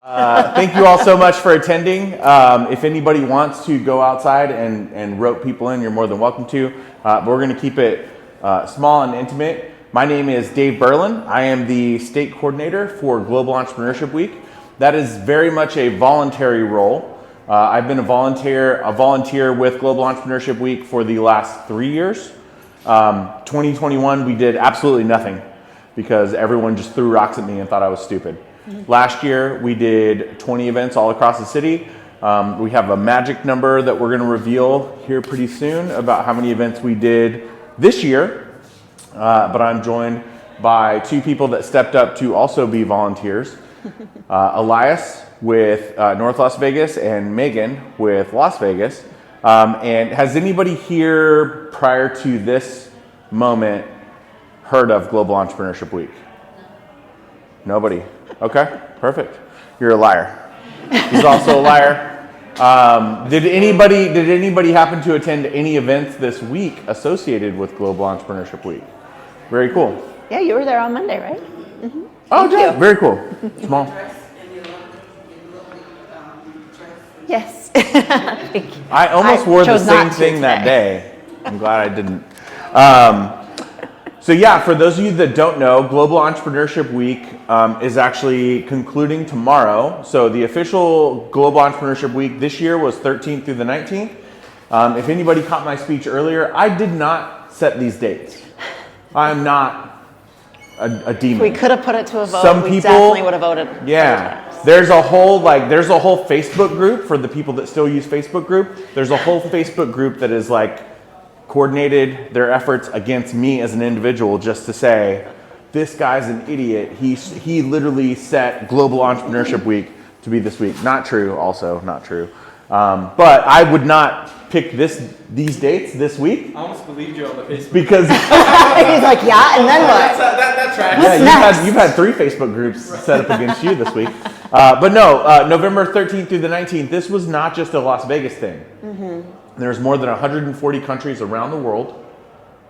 Thank you all so much for attending. If anybody wants to go outside and rope people in, you're more than welcome to. But we're going to keep it small and intimate. My name is Dave Berlin. I am the state coordinator for Global Entrepreneurship Week. That is very much a voluntary role. I've been a volunteer with Global Entrepreneurship Week for the last 3 years. 2021, we did absolutely nothing because everyone just threw rocks at me and thought I was stupid. Last year, we did 20 events all across the city. We have a magic number that we're going to reveal here pretty soon about how many events we did this year. But I'm joined by two people that stepped up to also be volunteers. Elias with North Las Vegas and Megan with Las Vegas. And has anybody here prior to this moment heard of Global Entrepreneurship Week? Nobody. Okay, perfect. You're a liar. He's also a liar. Did anybody happen to attend any events this week associated with Global Entrepreneurship Week? Very cool. Yeah, you were there on Monday, right? Mm-hmm. Oh, yeah, very cool. Small. Yes. Thank you. I almost wore the same thing that day. I'm glad I didn't. So yeah, for those of you that don't know, Global Entrepreneurship Week is actually concluding tomorrow. So the official Global Entrepreneurship Week this year was 13th through the 19th. If anybody caught my speech earlier, I did not set these dates. I'm not a demon. We could have put it to a vote. Some we people definitely would have voted. Yeah. There's a whole Facebook group for the people that still use Facebook group. There's a whole Facebook group that is like coordinated their efforts against me as an individual just to say, this guy's an idiot. He literally set Global Entrepreneurship Week to be this week. Not true, also not true. But I would not pick these dates this week. I almost believed you on the Facebook. Because he's like, yeah, and then what? That tracks. Yeah, you've had 3 Facebook groups set up against you this week. But no, November 13th through the 19th, this was not just a Las Vegas thing. Mm-hmm. There's more than 140 countries around the world,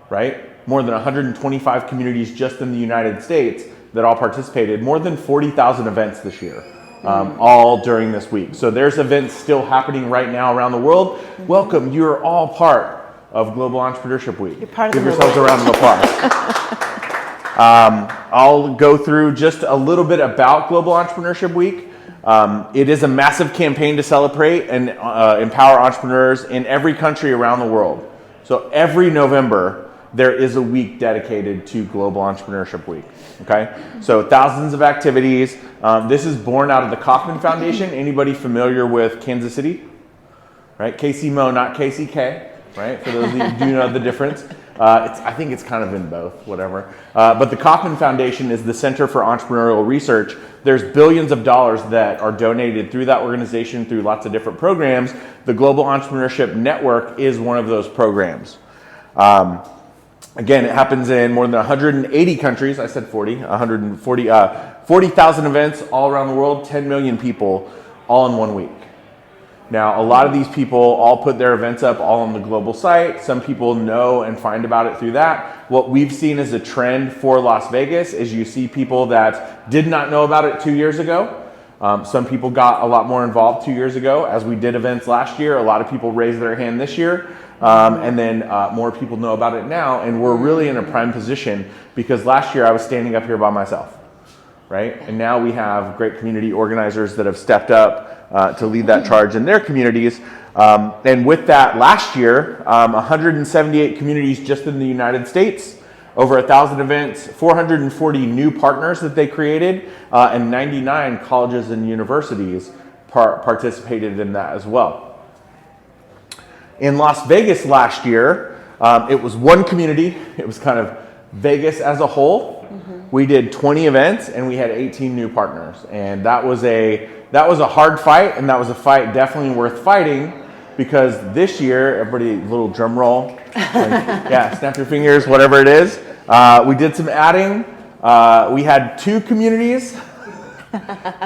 right? More than 125 communities just in the United States that all participated. More than 40,000 events this year, all during this week. So there's events still happening right now around the world. Mm-hmm. Welcome, you're all part of Global Entrepreneurship Week. You're part of Give yourselves a round of applause. I'll go through just a little bit about Global Entrepreneurship Week. It is a massive campaign to celebrate and empower entrepreneurs in every country around the world. So every November, there is a week dedicated to Global Entrepreneurship Week. Okay, so thousands of activities. This is born out of the Kauffman Foundation. Anybody familiar with Kansas City? Right, KC-Mo, not KCK. Right, for those of you who do know the difference. I think it's kind of in both, whatever. But the Kauffman Foundation is the Center for Entrepreneurial Research. There's billions of dollars that are donated through that organization through lots of different programs. The Global Entrepreneurship Network is one of those programs. Again, it happens in more than 180 countries. I said 40,000 events all around the world, 10 million people all in 1 week. Now, a lot of these people all put their events up all on the global site. Some people know and find about it through that. What we've seen as a trend for Las Vegas is you see people that did not know about it 2 years ago. Some people got a lot more involved 2 years ago. As we did events last year, a lot of people raised their hand this year. And then more people know about it now. And we're really in a prime position because last year I was standing up here by myself. Right? And now we have great community organizers that have stepped up to lead that charge in their communities. And with that, last year, 178 communities just in the United States, over 1,000 events, 440 new partners that they created, and 99 colleges and universities participated in that as well. In Las Vegas last year, it was one community. It was kind of Vegas as a whole. We did 20 events and we had 18 new partners, and that was a hard fight, and that was a fight definitely worth fighting because this year, everybody, little drum roll, yeah, snap your fingers, whatever it is. We did some adding. We had 2 communities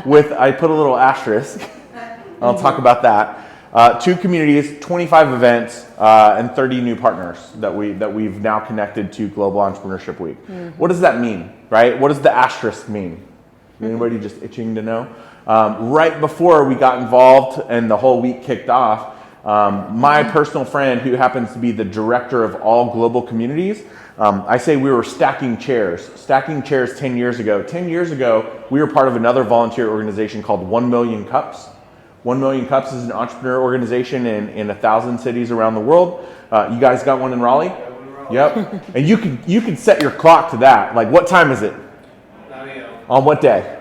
with, I put a little asterisk. I'll talk about that. 2 communities, 25 events, and 30 new partners that we've now connected to Global Entrepreneurship Week. Mm-hmm. What does that mean, right? What does the asterisk mean? Anybody just itching to know? Right before we got involved and the whole week kicked off, my personal friend, who happens to be the director of all global communities, I say we were stacking chairs 10 years ago. 10 years ago, we were part of another volunteer organization called 1 Million Cups. 1 Million Cups is an entrepreneur organization in 1,000 cities around the world. You guys got one in Raleigh? Yep. And you can set your clock to that. Like, what time is it? 9 a.m. On what day?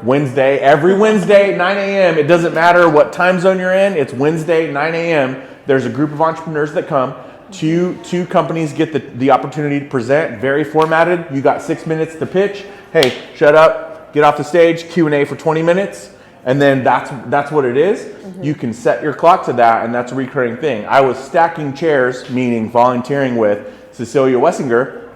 Wednesday. Every Wednesday, 9 a.m. It doesn't matter what time zone you're in. It's Wednesday, 9 a.m. There's a group of entrepreneurs that come. Two companies get the opportunity to present, very formatted. You got 6 minutes to pitch. Hey, shut up, get off the stage, Q&A for 20 minutes. And then that's what it is. Mm-hmm. You can set your clock to that, and that's a recurring thing. I was stacking chairs, meaning volunteering with Cecilia Wessinger,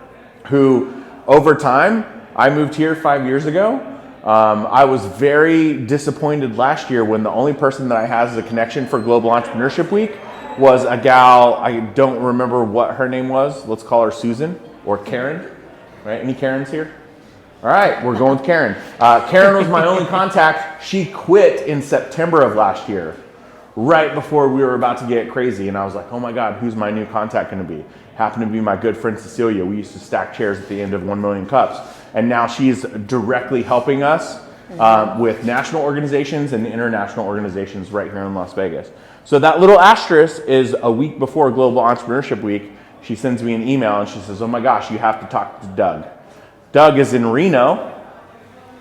who over time, I moved here 5 years ago. I was very disappointed last year when the only person that I had as a connection for Global Entrepreneurship Week was a gal, I don't remember what her name was. Let's call her Susan or Karen, right? Any Karens here? All right, we're going with Karen. Karen was my only contact. She quit in September of last year, right before we were about to get crazy. And I was like, oh my God, who's my new contact going to be? Happened to be my good friend Cecilia. We used to stack chairs at the end of 1 Million Cups. And now she's directly helping us with national organizations and international organizations right here in Las Vegas. So that little asterisk is a week before Global Entrepreneurship Week. She sends me an email and she says, oh my gosh, you have to talk to Doug. Doug is in Reno.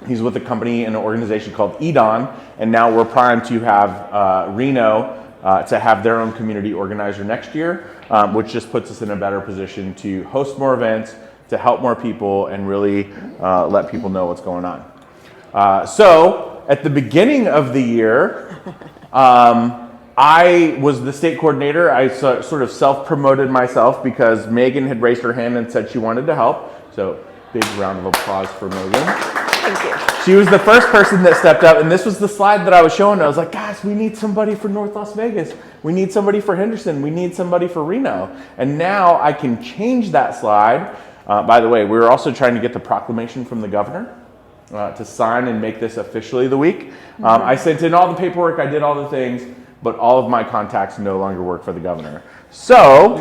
He's with a company and an organization called EDON, and now we're primed to have Reno to have their own community organizer next year, which just puts us in a better position to host more events, to help more people, and really let people know what's going on. So at the beginning of the year, I was the state coordinator. I sort of self-promoted myself because Megan had raised her hand and said she wanted to help. So big round of applause for Megan. Thank you. She was the first person that stepped up, and this was the slide that I was showing. I was like, guys, we need somebody for North Las Vegas. We need somebody for Henderson. We need somebody for Reno. And now I can change that slide. By the way, we were also trying to get the proclamation from the governor to sign and make this officially the week. I sent in all the paperwork. I did all the things, but all of my contacts no longer work for the governor. So,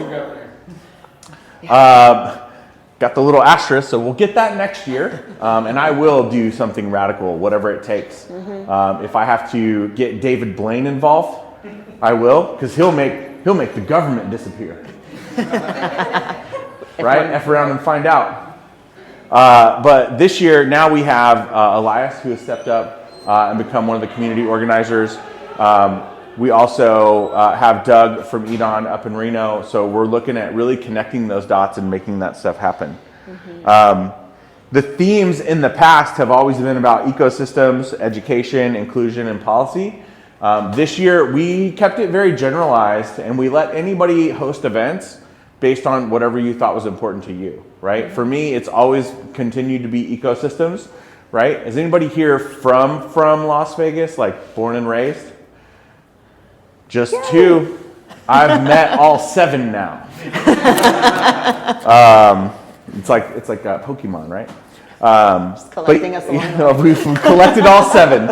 got the little asterisk, so we'll get that next year, and I will do something radical, whatever it takes. If I have to get David Blaine involved, I will, because he'll make the government disappear. Right? F around and find out. But this year, now we have Elias, who has stepped up and become one of the community organizers. We also have Doug from EDON up in Reno, so we're looking at really connecting those dots and making that stuff happen. The themes in the past have always been about ecosystems, education, inclusion, and policy. This year, we kept it very generalized, and we let anybody host events based on whatever you thought was important to you, right? For me, it's always continued to be ecosystems, right? Is anybody here from Las Vegas, like born and raised? Just Yay. 2. I've met all 7 now. It's like Pokemon, right? Just collecting us along. We've collected all 7.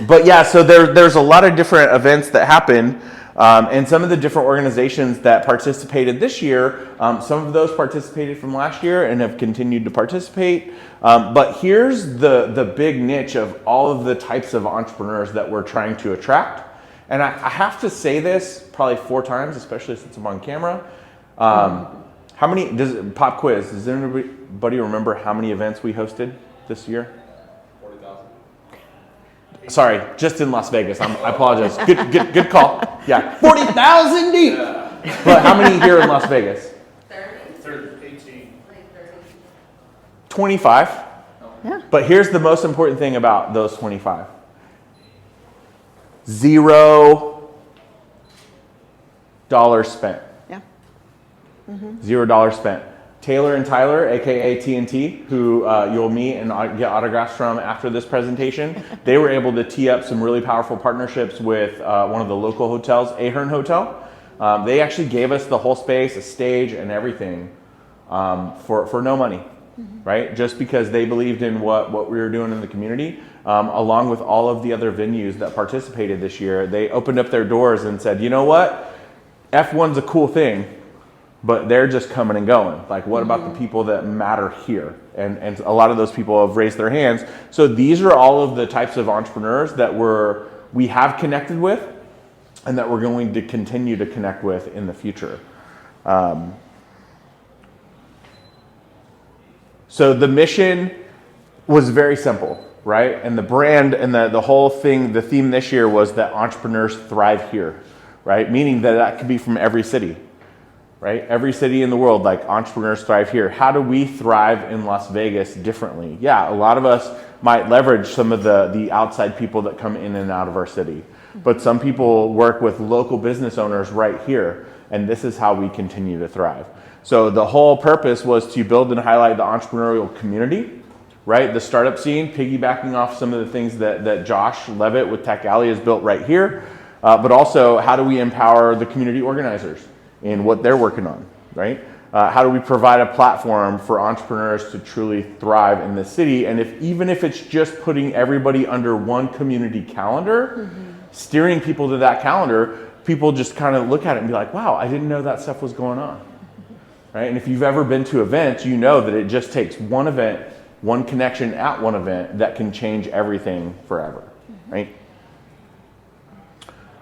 But yeah, so there's a lot of different events that happen, and some of the different organizations that participated this year, some of those participated from last year and have continued to participate. But here's the big niche of all of the types of entrepreneurs that we're trying to attract. And I have to say this probably 4 times, especially since I'm on camera. How many, pop quiz, does anybody remember how many events we hosted this year? 40,000. Sorry, just in Las Vegas. I apologize. Good call. Yeah, 40,000 deep. Yeah. But how many here in Las Vegas? 30, 18. 25. Yeah. But here's the most important thing about those 25. $0 spent. Yeah. $0 spent. Taylor and Tyler, aka TNT, who you'll meet and get autographs from after this presentation, they were able to tee up some really powerful partnerships with one of the local hotels, Ahern Hotel. They actually gave us the whole space, a stage, and everything for no money. right? Just because they believed in what we were doing in the community, along with all of the other venues that participated this year, they opened up their doors and said, you know what? F1's a cool thing, but they're just coming and going. Like, what about the people that matter here? And a lot of those people have raised their hands. So these are all of the types of entrepreneurs that we have connected with and that we're going to continue to connect with in the future. So the mission was very simple, right? And the brand and the whole thing, the theme this year was that entrepreneurs thrive here, right? Meaning that could be from every city, right? Every city in the world, like, entrepreneurs thrive here. How do we thrive in Las Vegas differently? Yeah, a lot of us might leverage some of the outside people that come in and out of our city. But some people work with local business owners right here, and this is how we continue to thrive. So the whole purpose was to build and highlight the entrepreneurial community, right? The startup scene, piggybacking off some of the things that Josh Levitt with Tech Alley has built right here. But also, how do we empower the community organizers in what they're working on, right? How do we provide a platform for entrepreneurs to truly thrive in this city? And even if it's just putting everybody under one community calendar, steering people to that calendar, people just kind of look at it and be like, wow, I didn't know that stuff was going on, right? And if you've ever been to events, you know that it just takes one event, one connection at one event that can change everything forever, right?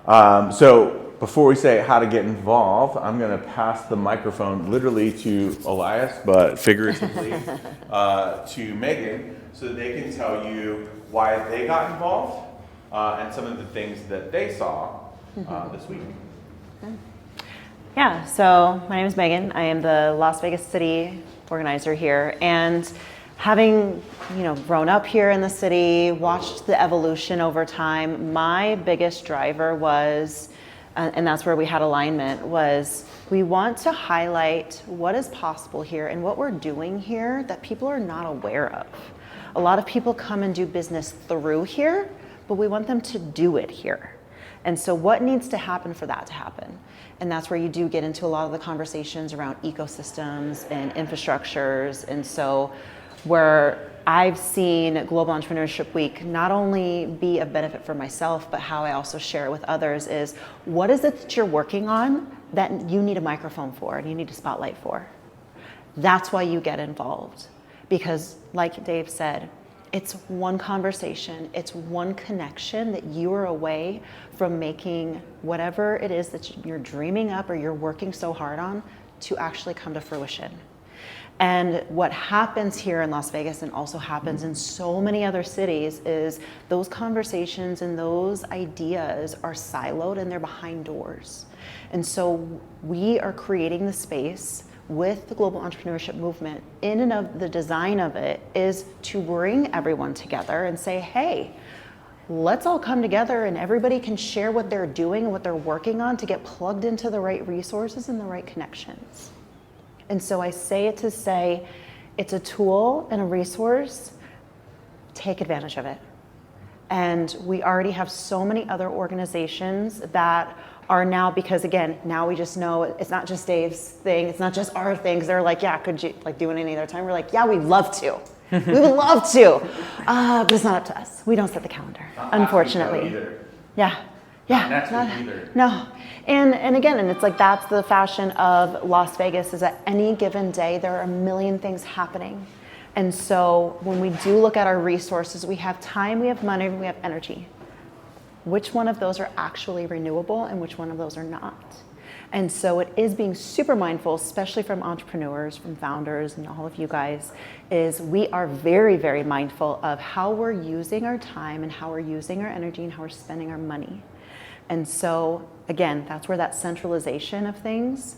So before we say how to get involved, I'm going to pass the microphone literally to Elias, but figuratively to Megan, so that they can tell you why they got involved and some of the things that they saw this week. Yeah, so my name is Megan. I am the Las Vegas City organizer here, and having grown up here in the city, watched the evolution over time, my biggest driver was, and that's where we had alignment, was we want to highlight what is possible here and what we're doing here that people are not aware of. A lot of people come and do business through here, but we want them to do it here. And so what needs to happen for that to happen? And that's where you do get into a lot of the conversations around ecosystems and infrastructures. And so where I've seen Global Entrepreneurship Week not only be a benefit for myself, but how I also share it with others is, what is it that you're working on that you need a microphone for and you need a spotlight for? That's why you get involved. Because like Dave said, it's one conversation, it's one connection that you are away from making whatever it is that you're dreaming up or you're working so hard on to actually come to fruition. And what happens here in Las Vegas, and also happens in so many other cities, is those conversations and those ideas are siloed and they're behind doors. And so we are creating the space with the Global Entrepreneurship Movement. In and of the design of it is to bring everyone together and say, hey, let's all come together and everybody can share what they're doing and what they're working on to get plugged into the right resources and the right connections. And so I say it to say, it's a tool and a resource, take advantage of it. And we already have so many other organizations that are now, because again, now we just know it's not just Dave's thing, it's not just our things. They're like, yeah, could you do it any other time? We're like, yeah, we'd love to. We would love to, but it's not up to us. We don't set the calendar, unfortunately. Yeah. Next week either. No. And again, and it's like, that's the fashion of Las Vegas, is that any given day, there are a million things happening. And so when we do look at our resources, we have time, we have money, we have energy. Which one of those are actually renewable and which one of those are not? And so it is being super mindful, especially from entrepreneurs, from founders, and all of you guys, is we are very, very mindful of how we're using our time and how we're using our energy and how we're spending our money. And so, again, that's where that centralization of things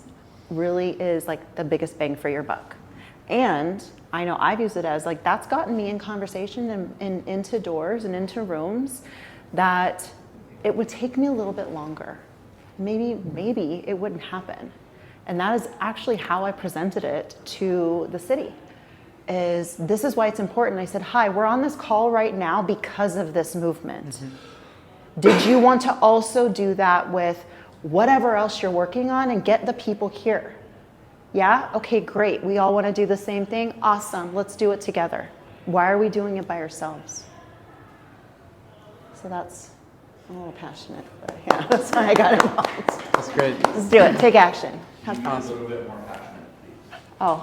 really is like the biggest bang for your buck. And I know I've used it as like, that's gotten me in conversation and into doors and into rooms that it would take me a little bit longer. Maybe it wouldn't happen. And that is actually how I presented it to the city. This is why it's important. I said, hi, we're on this call right now because of this movement. Mm-hmm. Did you want to also do that with whatever else you're working on and get the people here? Yeah? Okay, great. We all want to do the same thing? Awesome. Let's do it together. Why are we doing it by ourselves? So that's, I'm a little passionate, but yeah, that's why I got involved. That's great. Let's do it. Take action. Have fun. A little bit more passionate. Oh,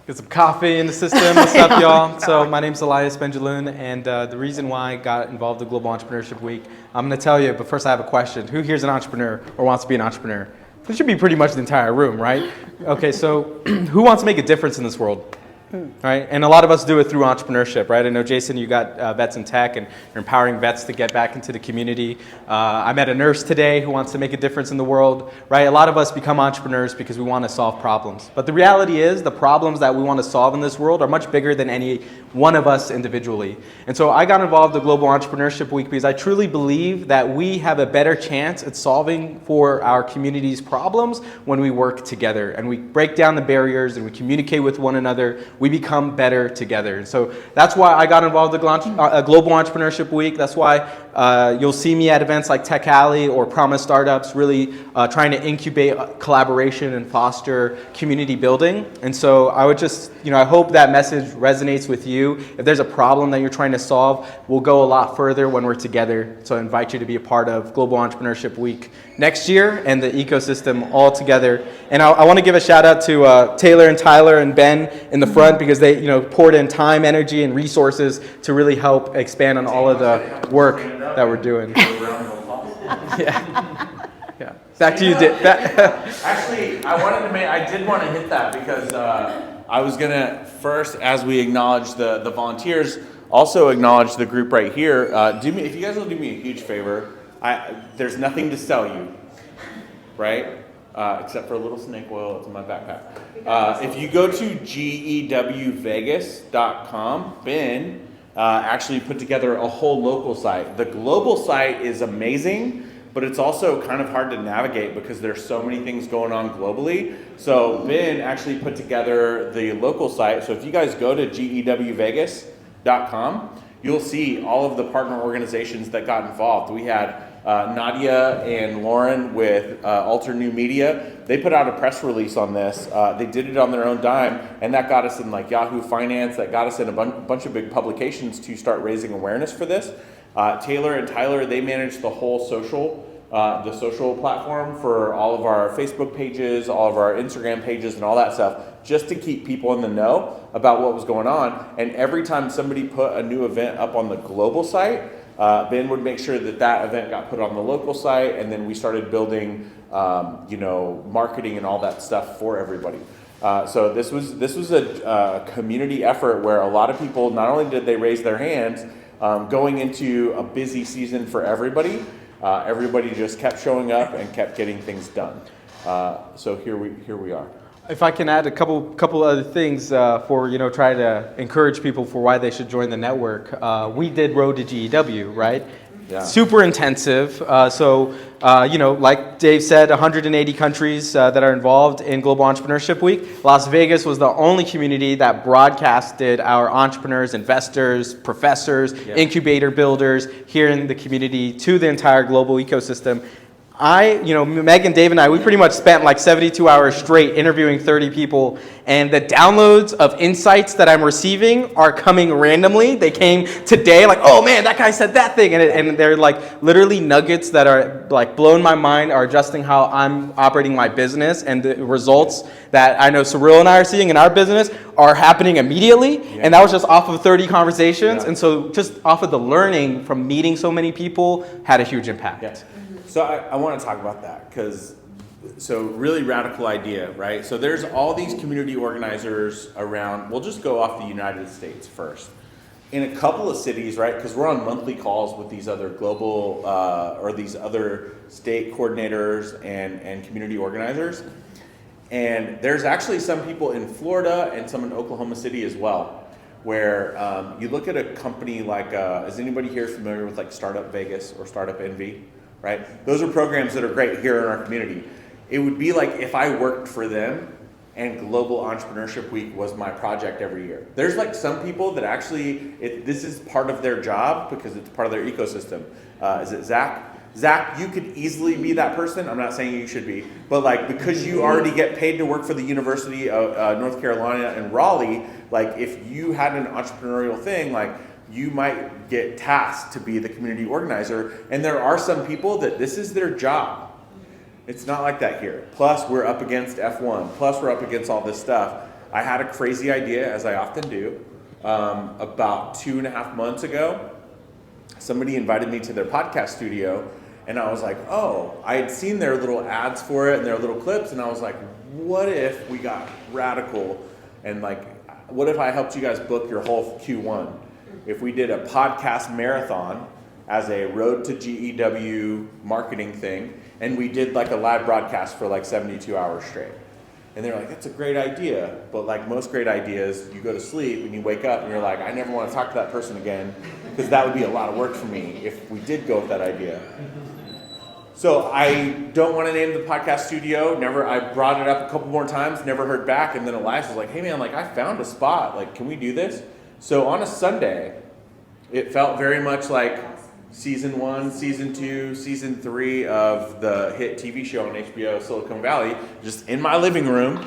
Get some coffee in the system. What's up, y'all? So my name's Elias Benjaloun, and the reason why I got involved in Global Entrepreneurship Week, I'm going to tell you, but first I have a question. Who here's an entrepreneur or wants to be an entrepreneur? This should be pretty much the entire room, right? Okay, so who wants to make a difference in this world? Right, and a lot of us do it through entrepreneurship, right? I know, Jason, you got vets in tech, and you're empowering vets to get back into the community. I met a nurse today who wants to make a difference in the world, right? A lot of us become entrepreneurs because we want to solve problems. But the reality is the problems that we want to solve in this world are much bigger than any one of us individually. And so I got involved in Global Entrepreneurship Week because I truly believe that we have a better chance at solving for our community's problems when we work together and we break down the barriers and we communicate with one another. We become better together. And so that's why I got involved in Global Entrepreneurship Week. That's why you'll see me at events like Tech Alley or Promise Startups, really trying to incubate collaboration and foster community building. And so I would just, I hope that message resonates with you. If there's a problem that you're trying to solve, we'll go a lot further when we're together. So I invite you to be a part of Global Entrepreneurship Week next year and the ecosystem all together. And I want to give a shout out to Taylor and Tyler and Ben in the front because they poured in time, energy, and resources to really help expand on all of the work that we're doing. Yeah. Back to you, Actually, I did want to hit that because I was going to first, as we acknowledge the volunteers, also acknowledge the group right here. If you guys will do me a huge favor, there's nothing to sell you, right? Except for a little snake oil. It's in my backpack. If you go to gewvegas.com, Ben actually put together a whole local site. The global site is amazing, but it's also kind of hard to navigate because there's so many things going on globally. So Ben actually put together the local site. So if you guys go to gewvegas.com, you'll see all of the partner organizations that got involved. We had Nadia and Lauren with Alter New Media. They put out a press release on this. They did it on their own dime, and that got us in like Yahoo Finance. That got us in a bunch of big publications to start raising awareness for this. Taylor and Tyler, they managed the whole social platform for all of our Facebook pages, all of our Instagram pages, and all that stuff, just to keep people in the know about what was going on. And every time somebody put a new event up on the global site, Ben would make sure that event got put on the local site, and then we started building, marketing and all that stuff for everybody. So this was a community effort where a lot of people, not only did they raise their hands, going into a busy season for everybody, everybody just kept showing up and kept getting things done. So here we are. If I can add a couple other things for try to encourage people for why they should join the network. We did Road to GEW, right? Yeah. Super intensive. Like Dave said, 180 countries that are involved in Global Entrepreneurship Week. Las Vegas was the only community that broadcasted our entrepreneurs, investors, professors, incubator builders here in the community to the entire global ecosystem. Meg and Dave and I, we pretty much spent like 72 hours straight interviewing 30 people, and the downloads of insights that I'm receiving are coming randomly. They came today, like, oh man, that guy said that thing, and they're like literally nuggets that are like blowing my mind, are adjusting how I'm operating my business, and the results that I know Cyril and I are seeing in our business are happening immediately, and that was just off of 30 conversations, and so just off of the learning from meeting so many people had a huge impact. Yeah. So I want to talk about that so really radical idea, right? So there's all these community organizers around. We'll just go off the United States first. In a couple of cities, right? Because we're on monthly calls with these other global or these other state coordinators and community organizers. And there's actually some people in Florida and some in Oklahoma City as well, where you look at a company like, is anybody here familiar with like Startup Vegas or Startup Envy? Right? Those are programs that are great here in our community. It would be like if I worked for them and Global Entrepreneurship Week was my project every year. There's like some people that actually, this is part of their job because it's part of their ecosystem. Is it Zach? Zach, you could easily be that person. I'm not saying you should be, but like because you already get paid to work for the University of North Carolina in Raleigh, like if you had an entrepreneurial thing, like you might get tasked to be the community organizer. And there are some people that this is their job. It's not like that here. Plus we're up against F1. Plus we're up against all this stuff. I had a crazy idea, as I often do, about 2.5 months ago. Somebody invited me to their podcast studio, and I was like, oh, I had seen their little ads for it and their little clips, and I was like, what if we got radical and like, what if I helped you guys book your whole Q1? If we did a podcast marathon as a road to GEW marketing thing, and we did like a live broadcast for like 72 hours straight. And they're like, that's a great idea. But like most great ideas, you go to sleep and you wake up and you're like, I never want to talk to that person again, because that would be a lot of work for me if we did go with that idea. So I don't want to name the podcast studio. I brought it up a couple more times, never heard back. And then Elias was like, hey man, like I found a spot. Like, can we do this? So on a Sunday, it felt very much like season 1, season 2, season 3 of the hit TV show on HBO, Silicon Valley, just in my living room.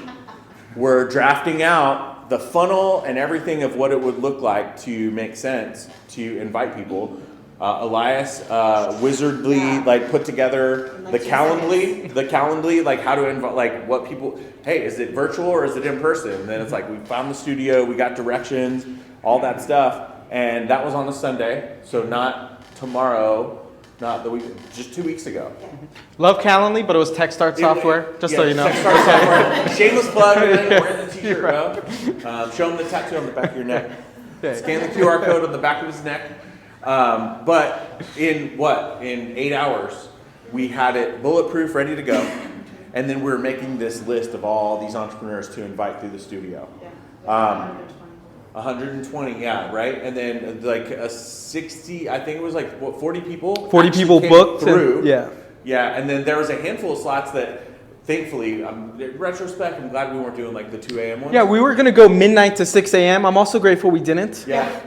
We're drafting out the funnel and everything of what it would look like to make sense to invite people. Elias wizardly like put together the Calendly, like how to invite, like what people, hey, is it virtual or is it in person? And then it's like we found the studio, we got directions, all that stuff, and that was on a Sunday, so not tomorrow, not the week, just 2 weeks ago. Love Calendly, but it was TechStart software, so you know. TechStart software. Shameless plug, wear the t-shirt, bro. Show them the tattoo on the back of your neck. Scan the QR code on the back of his neck. But in 8 hours, we had it bulletproof, ready to go. And then we were making this list of all these entrepreneurs to invite through the studio. 120, yeah, right? And then like a 60, I think it was like, 40 people? 40 people booked through. Yeah. Yeah, and then there was a handful of slots that, thankfully, in retrospect, I'm glad we weren't doing like the 2 a.m. ones. Yeah, we were going to go midnight to 6 a.m. I'm also grateful we didn't. Yeah.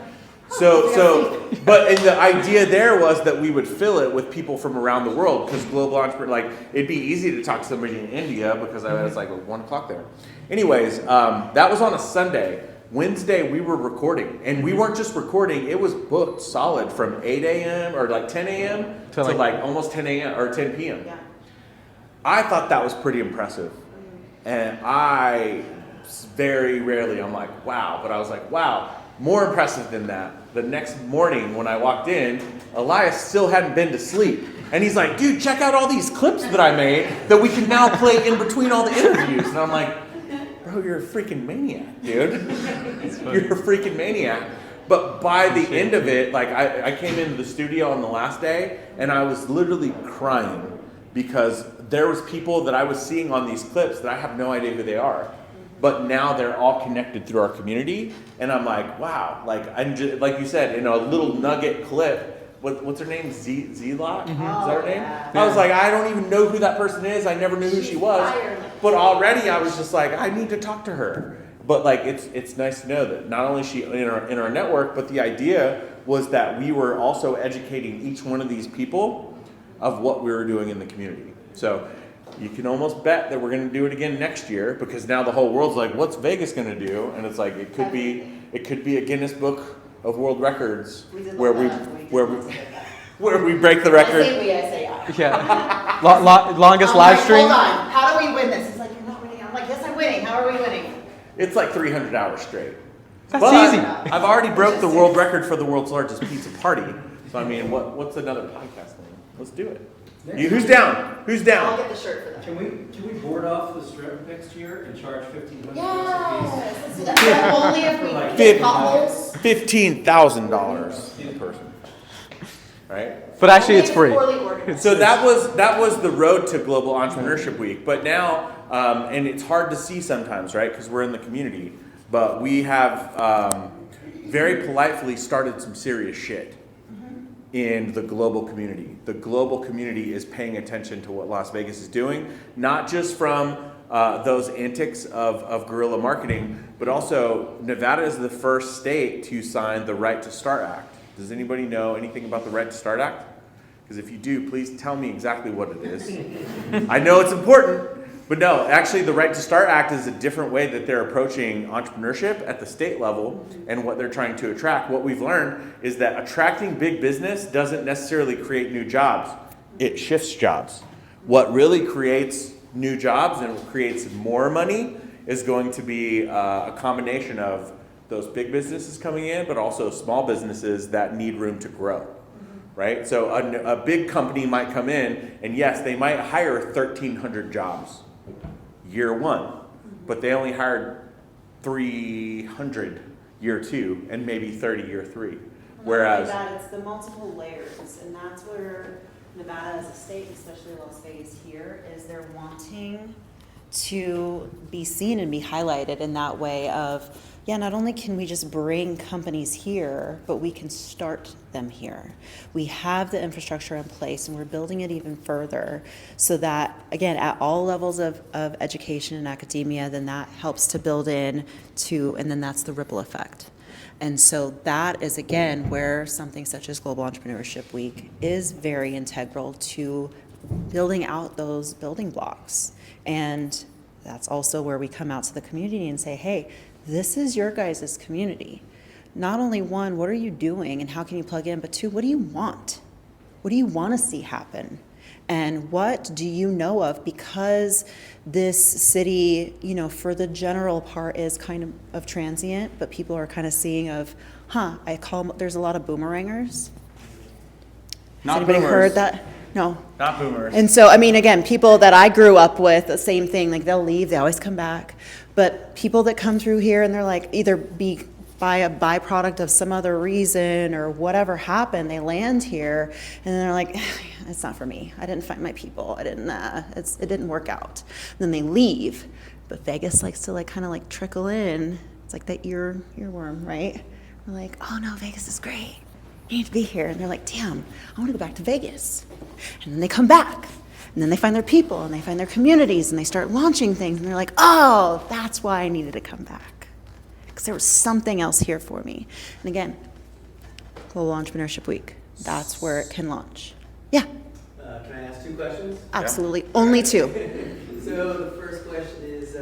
But the idea there was that we would fill it with people from around the world, because global entrepreneur, like it'd be easy to talk to somebody in India because I was like 1 o'clock there. Anyways, that was on a Sunday. Wednesday we were recording, and we weren't just recording, it was booked solid from 8 a.m. or like 10 a.m. to like almost 10 a.m. or 10 p.m. Yeah. I thought that was pretty impressive. And I very rarely, I'm like, wow. But I was like, wow, more impressive than that. The next morning when I walked in, Elias still hadn't been to sleep. And he's like, dude, check out all these clips that I made that we can now play in between all the interviews. And I'm like, bro, you're a freaking maniac, dude. You're a freaking maniac. But by the end of it, like I came into the studio on the last day and I was literally crying because there was people that I was seeing on these clips that I have no idea who they are. But now they're all connected through our community. And I'm like, wow, like I'm just, like you said, in a little nugget clip, what's her name? Z-Lot? Mm-hmm. Is that her name? Yeah. I was like, I don't even know who that person is. I never knew who she was. But already I was just like, I need to talk to her. But like, it's nice to know that not only is she in our network, but the idea was that we were also educating each one of these people of what we were doing in the community. So you can almost bet that we're going to do it again next year, because now the whole world's like, what's Vegas going to do? And it's like, it could be a Guinness Book of World Records where we break the record. Yeah. Longest live stream. Hold on. How do we win this? He's like, you're not winning. I'm like, yes, I'm winning. How are we winning? It's like 300 hours straight. That's easy. I've already broke the world record for the world's largest pizza party. So I mean, what's another podcast name? Let's do it. Who's down? Who's down? I'll get the shirt for that. Can we board off the strip next year and charge $1,500 Yes, let's do that. Only if we get couples. $15,000 a person. Right? But actually, it's free. So that was the road to Global Entrepreneurship Week. But now, and it's hard to see sometimes, right? Because we're in the community. But we have very politely started some serious shit in the global community. The global community is paying attention to what Las Vegas is doing, not just from those antics of guerrilla marketing, but also Nevada is the first state to sign the Right to Start Act. Does anybody know anything about the Right to Start Act? Because if you do, please tell me exactly what it is. I know it's important, but no, actually the Right to Start Act is a different way that they're approaching entrepreneurship at the state level and what they're trying to attract. What we've learned is that attracting big business doesn't necessarily create new jobs. It shifts jobs. What really creates new jobs and creates more money is going to be a combination of those big businesses coming in, but also small businesses that need room to grow, right? So a big company might come in, and yes, they might hire 1,300 jobs year one, but they only hired 300 year two, and maybe 30 year three. Whereas it's the multiple layers, and that's where Nevada as a state, especially Las Vegas here, is they're wanting to be seen and be highlighted in that way of, yeah, not only can we just bring companies here, but we can start them here. We have the infrastructure in place, and we're building it even further so that, again, at all levels of education and academia, then that helps to build in to, and then that's the ripple effect. And so that is, again, where something such as Global Entrepreneurship Week is very integral to building out those building blocks. And that's also where we come out to the community and say, hey, this is your guys' community. Not only one, what are you doing and how can you plug in, but two, what do you want? What do you want to see happen? And what do you know of? Because this city, you know, for the general part is kind of transient, but people are kind of seeing of, there's a lot of boomerangers. not Has anybody boomers. heard that? No. Not boomers. And so, I mean, again, people that I grew up with, the same thing, like they'll leave, they always come back. But people that come through here and they're like either by a byproduct of some other reason or whatever happened, they land here and they're like, it's not for me. I didn't find my people. It didn't work out. And then they leave. But Vegas likes to kind of trickle in. It's like that earworm, right? We're like, oh no, Vegas is great. You need to be here. And they're like, damn, I want to go back to Vegas. And then they come back. And then they find their people and they find their communities and they start launching things. And they're like, oh, that's why I needed to come back. Because there was something else here for me. And again, Global Entrepreneurship Week, that's where it can launch. Yeah, Can I ask 2 questions? absolutely. Only 2. So the first question is,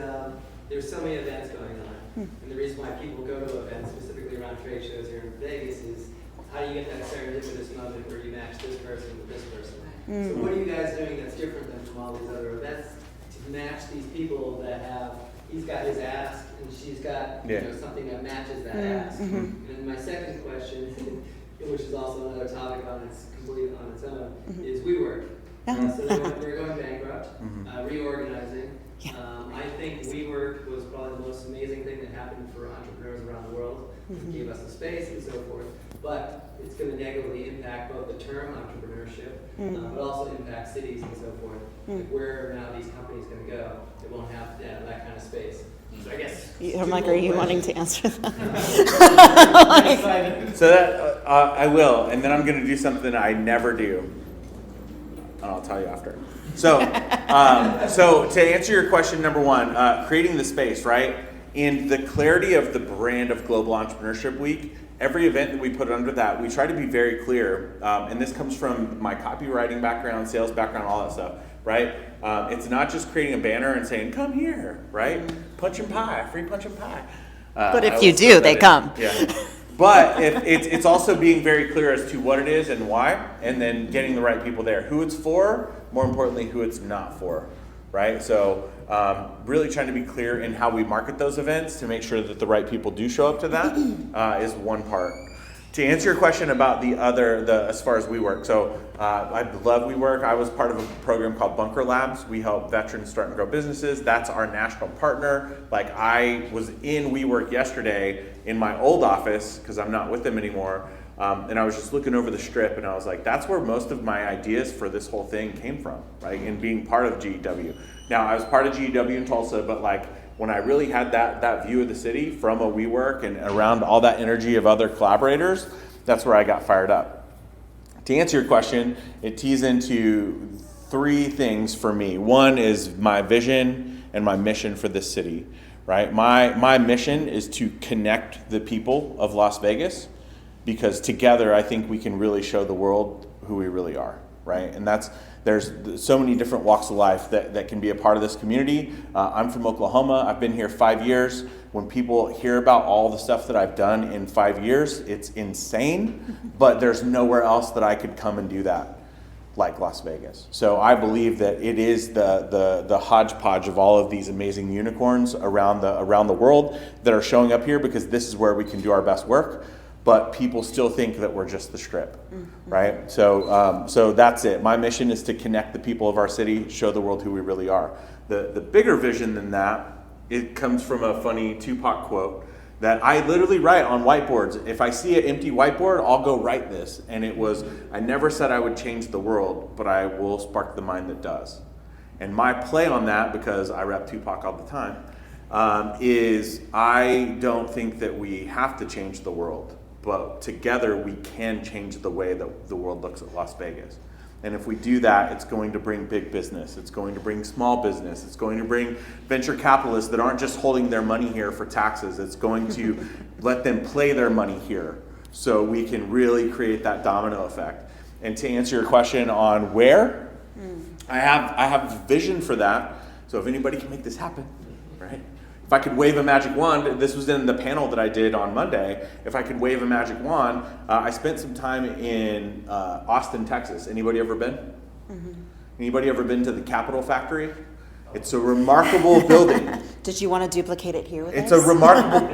there's so many events going on, and the reason why people go to events, specifically around trade shows here in Vegas, is how do you get that serendipitous moment where you match this person with this person? So what are you guys doing that's different than from all these other events to match these people that have, he's got his ask and she's got something that matches that ask? And my second question, which is also another topic on its own, is WeWork. So they're going bankrupt, reorganizing. Yeah. I think WeWork was probably the most amazing thing that happened for entrepreneurs around the world. It gave us the space and so forth. But it's going to negatively impact both the term entrepreneurship, but also impact cities and so forth. Like where are now these companies going to go? They won't have that kind of space. So I guess. I'm like, are you wanting to answer that? So that I will, and then I'm going to do something I never do, and I'll tell you after. So, so to answer your question, number one, creating the space, right? In the clarity of the brand of Global Entrepreneurship Week, every event that we put under that, we try to be very clear, and this comes from my copywriting background, sales background, all that stuff, right? It's not just creating a banner and saying, come here, right? Punch and pie, free punch and pie. But if you do, they come. Yeah. But it's also being very clear as to what it is and why, and then getting the right people there. Who it's for, more importantly, who it's not for, right? So really trying to be clear in how we market those events to make sure that the right people do show up to that is one part. To answer your question about as far as WeWork, so I love WeWork. I was part of a program called Bunker Labs. We help veterans start and grow businesses. That's our national partner. Like I was in WeWork yesterday in my old office because I'm not with them anymore. And I was just looking over the strip and I was like, that's where most of my ideas for this whole thing came from, right? And being part of GEW. Now I was part of GEW in Tulsa, but like when I really had that view of the city from a WeWork and around all that energy of other collaborators, that's where I got fired up. To answer your question, it tees into 3 things for me. One is my vision and my mission for this city, right? My mission is to connect the people of Las Vegas, because together I think we can really show the world who we really are, right? And there's so many different walks of life that can be a part of this community. I'm from Oklahoma. I've been here 5 years. When people hear about all the stuff that I've done in 5 years, it's insane, but there's nowhere else that I could come and do that like Las Vegas. So I believe that it is the hodgepodge of all of these amazing unicorns around the world that are showing up here, because this is where we can do our best work. But people still think that we're just the Strip, right? So that's it. My mission is to connect the people of our city, show the world who we really are. The bigger vision than that, it comes from a funny Tupac quote that I literally write on whiteboards. If I see an empty whiteboard, I'll go write this. And it was, I never said I would change the world, but I will spark the mind that does. And my play on that, because I rap Tupac all the time, is I don't think that we have to change the world. But together we can change the way that the world looks at Las Vegas. And if we do that, it's going to bring big business. It's going to bring small business. It's going to bring venture capitalists that aren't just holding their money here for taxes. It's going to let them play their money here so we can really create that domino effect. And to answer your question on where, I have a vision for that. So if anybody can make this happen, right? If I could wave a magic wand, this was in the panel that I did on Monday. If I could wave a magic wand, I spent some time in Austin, Texas. Anybody ever been? Mm-hmm. Anybody ever been to the Capitol Factory? It's a remarkable building. Did you want to duplicate it here with us? It's a remarkable.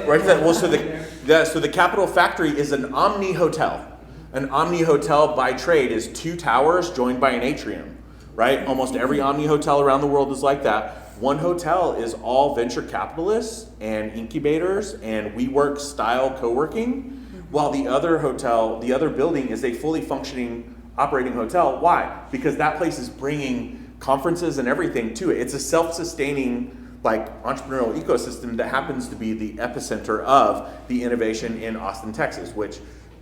Right. Well, so the Capitol Factory is an Omni hotel. An Omni hotel by trade is 2 towers joined by an atrium. Right. Almost every Omni hotel around the world is like that. One hotel is all venture capitalists and incubators and WeWork style co-working, while the other building is a fully functioning operating hotel. Why? Because that place is bringing conferences and everything to it. It's a self-sustaining entrepreneurial ecosystem that happens to be the epicenter of the innovation in Austin, Texas, which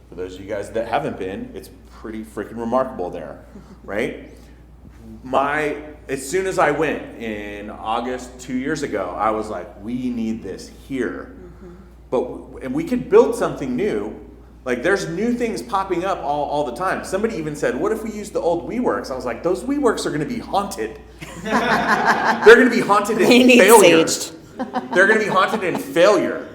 for those of you guys that haven't been, it's pretty freaking remarkable there, right? As soon as I went in August 2 years ago, I was like, we need this here. And we could build something new. Like there's new things popping up all the time. Somebody even said, what if we use the old WeWorks? I was like, those WeWorks are going to be haunted. They're going to be haunted in failure. They're going to be haunted in failure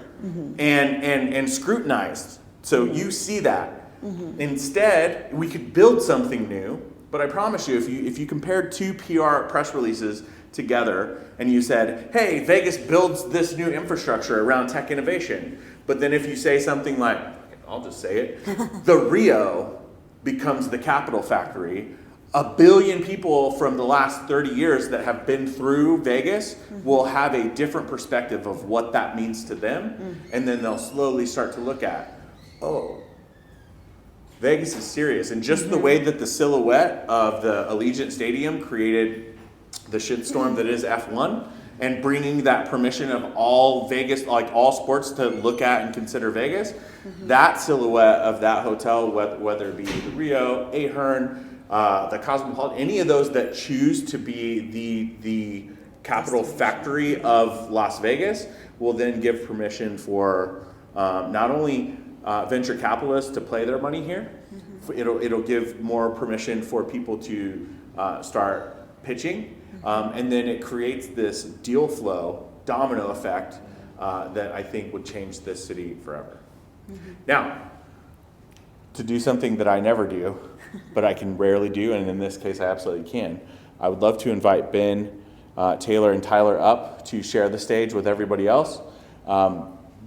and scrutinized. So you see that. Instead, we could build something new. But I promise you, if you compared 2 PR press releases together and you said, hey, Vegas builds this new infrastructure around tech innovation, but then if you say something like, I'll just say it, the Rio becomes the Capitol Factory, 1 billion people from the last 30 years that have been through Vegas will have a different perspective of what that means to them, and then they'll slowly start to look at, oh, Vegas is serious. And just the way that the silhouette of the Allegiant Stadium created the shitstorm that is F1, and bringing that permission of all Vegas, all sports to look at and consider Vegas, that silhouette of that hotel, whether it be the Rio, Ahern, the Cosmopolitan, any of those that choose to be the Capitol Factory of Las Vegas, will then give permission for not only venture capitalists to play their money here. It'll give more permission for people to start pitching, and then it creates this deal flow domino effect that I think would change this city forever. Now, to do something that I never do, but I can rarely do, and in this case I absolutely can, I would love to invite Ben, Taylor, and Tyler up to share the stage with everybody else.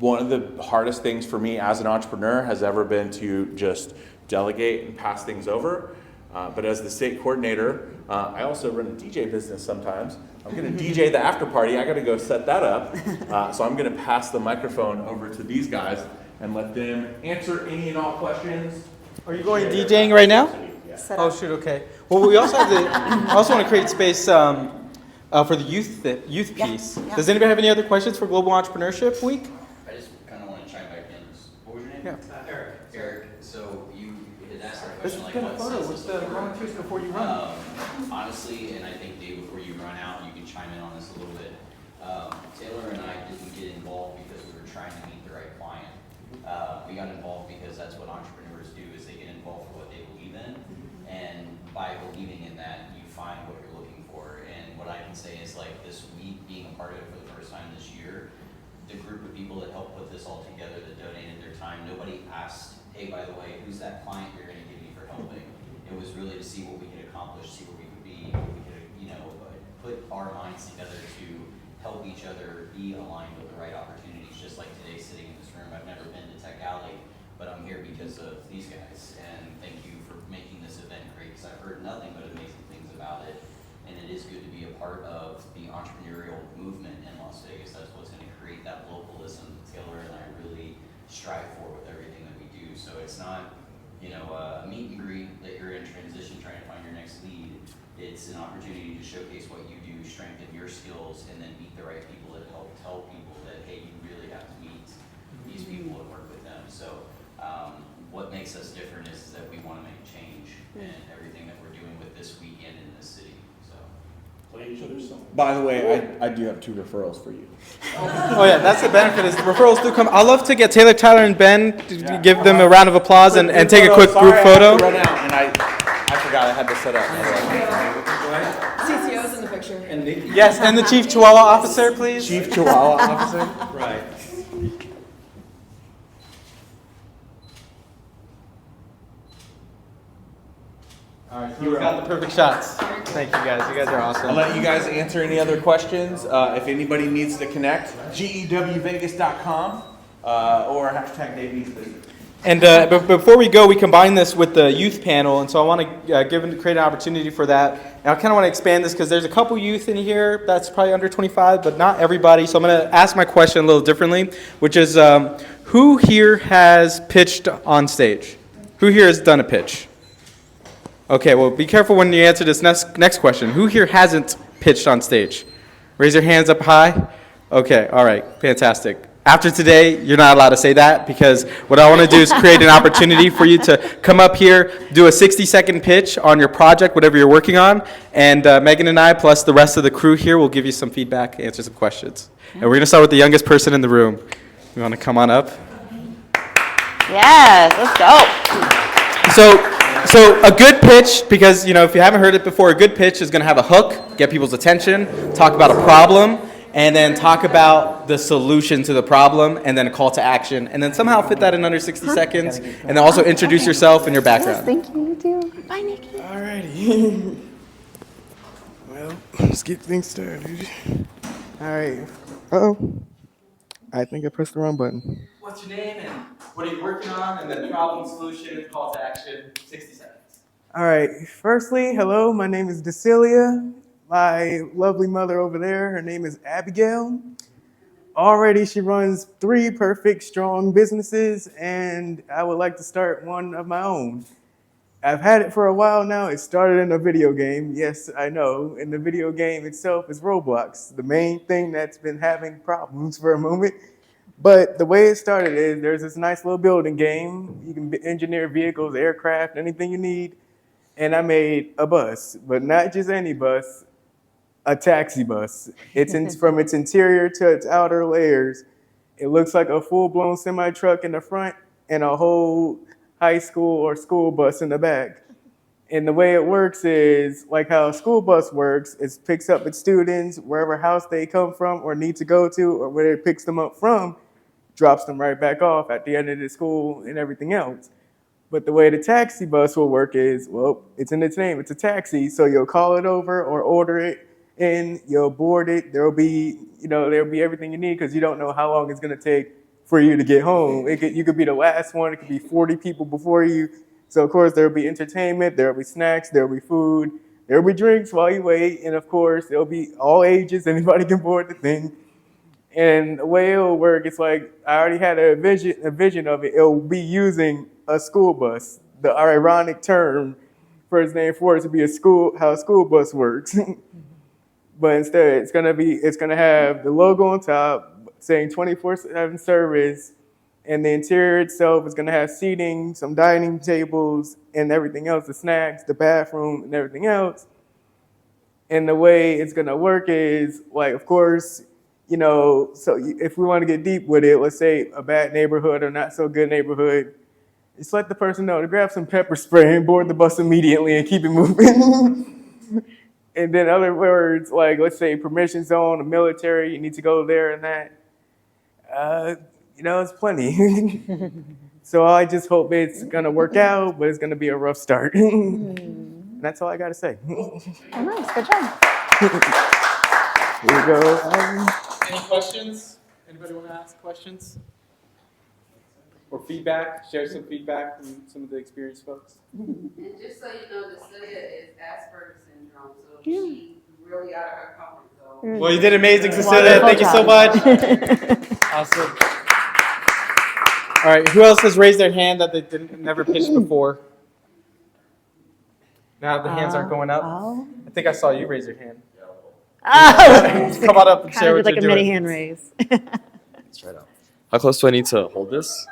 One of the hardest things for me as an entrepreneur has ever been to just delegate and pass things over. But as the state coordinator, I also run a DJ business sometimes. I'm going to DJ the after party. I got to go set that up. So I'm going to pass the microphone over to these guys and let them answer any and all questions. Are you going DJing right now? Yeah. Oh shoot, okay. Well, we also have I also want to create space for the youth piece. Yeah. Does anybody have any other questions for Global Entrepreneurship Week? I just kind of want to chime back in. What was your name? Yeah. Eric. Eric. So you had asked that Let's question, like, get a what photo. sets What's us the apart? volunteers before you run? Honestly, and I think Dave, before you run out, you can chime in on this a little bit. Taylor and I didn't get involved because we were trying to meet the right client. We we got involved because that's what entrepreneurs do, is they get involved for what they believe in. And by believing in that, you find what you're looking for. And what I can say is like this week, being a part of it for the first time this year, the group of people that helped put this all together, that donated their time, nobody asked, hey, by the way, who's that client you're gonna give me for helping? It was really to see what we could accomplish, see where we could be, what we could, put our minds together to help each other be aligned with the right opportunities. Just like today, sitting in this room, I've never been to Tech Alley, but I'm here because of these guys. And thank you for making this event great, because I've heard nothing but amazing things about it. And it is good to be a part of the entrepreneurial movement in Las Vegas. That's what's going to create that localism Taylor and I really strive for with everything that we do. So it's not, a meet and greet that you're in transition trying to find your next lead. It's an opportunity to showcase what you do, strengthen your skills, and then meet the right people that help tell people that, hey, you really have to meet these people and work with them. So what makes us different is that we want to make change in everything that we're doing with this weekend in this city. So. By the way, I do have 2 referrals for you. Oh yeah, that's the benefit is the referrals do come. I'd love to get Taylor, Tyler, and Ben to give them a round of applause and take a quick group photo. Run out, and I forgot I had to set up. CCO's in the picture. And Nikki. Yes, and the Chief Chihuahua Officer, please. Chief Chihuahua Officer. Right. All right, so we got the perfect shots. Thank you guys. You guys are awesome. I'll let you guys answer any other questions. If anybody needs to connect, gewvegas.com or #DaviesVisit. And before we go, we combine this with the youth panel, and so I want to create an opportunity for that. And I kind of want to expand this because there's a couple youth in here that's probably under 25, but not everybody. So I'm going to ask my question a little differently, which is, who here has pitched on stage? Who here has done a pitch? Okay, well, be careful when you answer this next question. Who here hasn't pitched on stage? Raise your hands up high. Okay, all right, fantastic. After today, you're not allowed to say that, because what I want to do is create an opportunity for you to come up here, do a 60-second pitch on your project, whatever you're working on, and Megan and I, plus the rest of the crew here, will give you some feedback, answer some questions. And we're going to start with the youngest person in the room. You want to come on up? Yes, let's go. So a good pitch, because if you haven't heard it before, a good pitch is going to have a hook, get people's attention, talk about a problem, and then talk about the solution to the problem, and then a call to action, and then somehow fit that in under 60 seconds, and then also introduce yourself and your background. Thank you, you too. Bye, Nikki. Alrighty. Well, let's get things started. Alright. Uh-oh. I think I pressed the wrong button. What's your name, and what are you working on, and then problem, solution, call to action, 60 seconds. Alright. Firstly, hello, my name is Decelia. My lovely mother over there, her name is Abigail. Already she runs 3 perfect, strong businesses, and I would like to start one of my own. I've had it for a while now. It started in a video game. Yes, I know. And the video game itself is Roblox, the main thing that's been having problems for a moment. But the way it started is there's this nice little building game. You can engineer vehicles, aircraft, anything you need. And I made a bus, but not just any bus, a taxi bus. From its interior to its outer layers. It looks like a full-blown semi-truck in the front and a whole high school or school bus in the back. And the way it works is like how a school bus works. It picks up its students wherever house they come from or need to go to, or where it picks them up from, drops them right back off at the end of the school and everything else. But the way the taxi bus will work is, well, it's in its name, it's a taxi. So you'll call it over or order it in, you'll board it. There'll be everything you need, because you don't know how long it's gonna take for you to get home. You could be the last one, it could be 40 people before you. So of course there'll be entertainment, there'll be snacks, there'll be food, there'll be drinks while you wait, and of course there'll be all ages, anybody can board the thing. And the way it'll work, it's like, I already had a vision of it. It'll be using a school bus, the ironic term for its name for it to be how a school bus works. But instead, it's gonna have the logo on top saying 24/7 service, and the interior itself is gonna have seating, some dining tables, and everything else, the snacks, the bathroom, and everything else. And the way it's gonna work is, like, of course, So if we want to get deep with it, let's say a bad neighborhood or not so good neighborhood, just let the person know to grab some pepper spray and board the bus immediately and keep it moving. And then other words, like let's say permission zone, the military, you need to go there and that. It's plenty. So I just hope it's gonna work out, but it's gonna be a rough start. And that's all I gotta say. Oh, nice. Good job. Here we go. Any questions? Anybody want to ask questions? Or feedback? Share some feedback from some of the experienced folks. And just so you know, Cecilia is Asperger's syndrome, so she really out of her comfort zone. Well, you did amazing, Cecilia. Thank you so much. Awesome. All right, who else has raised their hand that they never pitched before? Now the hands aren't going up. Oh. I think I saw you raise your hand. Oh. Come on up and Kind share of what like you're a doing. mini hand raise. Straight up. How close do I need to hold this?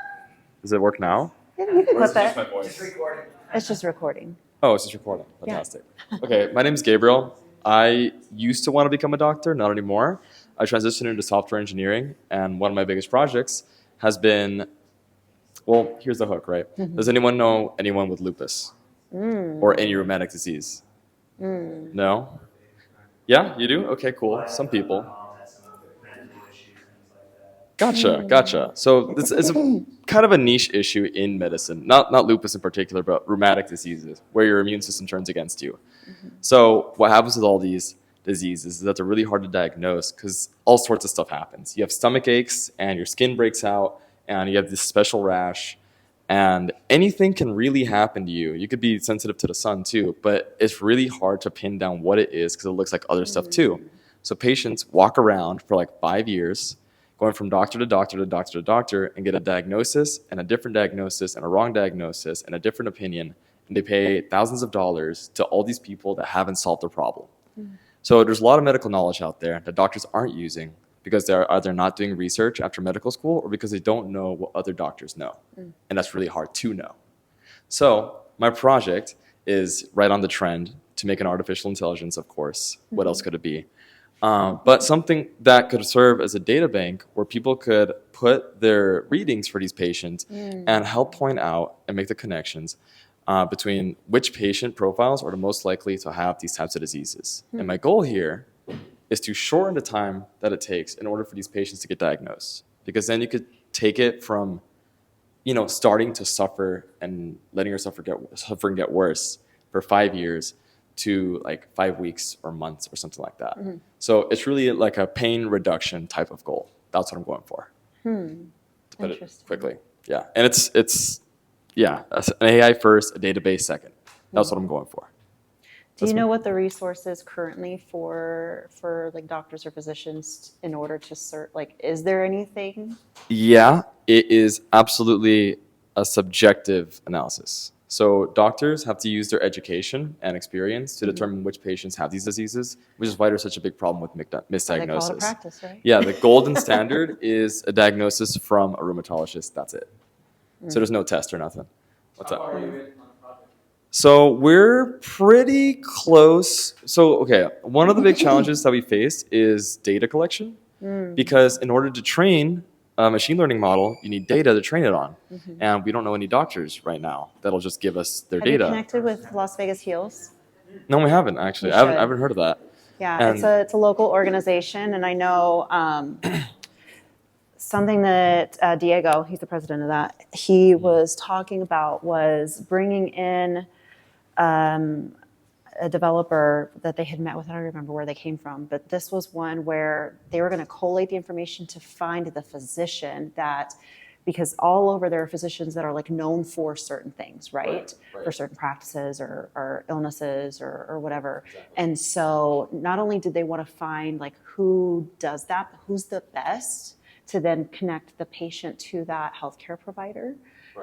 Does it work now? Yeah, you can Or is clip it just it. my voice? Just recording. It's just recording. Oh, it's just recording. Yeah. Fantastic. Okay, my name is Gabriel. I used to want to become a doctor, not anymore. I transitioned into software engineering, and one of my biggest projects has been, well, here's the hook, right? Does anyone know anyone with lupus or any rheumatic disease? No? Yeah, you do? Okay, cool. Some people. Gotcha. So it's a kind of a niche issue in medicine, not lupus in particular, but rheumatic diseases where your immune system turns against you. So what happens with all these diseases is that they're really hard to diagnose because all sorts of stuff happens. You have stomach aches and your skin breaks out and you have this special rash and anything can really happen to you. You could be sensitive to the sun too, but it's really hard to pin down what it is because it looks like other stuff too. So patients walk around for like 5 years going from doctor to doctor to doctor to doctor and get a diagnosis and a different diagnosis and a wrong diagnosis and a different opinion. And they pay thousands of dollars to all these people that haven't solved their problem. So there's a lot of medical knowledge out there that doctors aren't using because they're either not doing research after medical school or because they don't know what other doctors know. And that's really hard to know. So my project is right on the trend to make an artificial intelligence, of course. What else could it be? But something that could serve as a data bank where people could put their readings for these patients and help point out and make the connections between which patient profiles are the most likely to have these types of diseases. And my goal here is to shorten the time that it takes in order for these patients to get diagnosed. Because then you could take it from, starting to suffer and letting your suffering get worse for 5 years to like 5 weeks or months or something like that. So it's really like a pain reduction type of goal. That's what I'm going for. To put it quickly. Yeah. And it's an AI first, a database second. That's what I'm going for. Do you know what the resource is currently for like doctors or physicians in order to is there anything? Yeah, it is absolutely a subjective analysis. So doctors have to use their education and experience to determine which patients have these diseases, which is why there's such a big problem with misdiagnosis. They call it a practice, right? Yeah, the golden standard is a diagnosis from a rheumatologist. That's it. So there's no test or nothing. What's up? How far are you in on the project? So we're pretty close. So, okay, one of the big challenges that we face is data collection. Because in order to train a machine learning model, you need data to train it on. And we don't know any doctors right now that'll just give us their Have data. you connected with Las Vegas Heals? No, we haven't actually. You I haven't should. heard of that. Yeah, And- it's a local organization, and I know something that Diego, he's the president of that, he was talking about was bringing in a developer that they had met with. I don't remember where they came from, but this was one where they were going to collate the information to find the physician that, because all over there are physicians that are like known for certain things, right? For certain practices or illnesses or whatever. And so not only did they want to find like who does that, but who's the best to then connect the patient to that healthcare provider.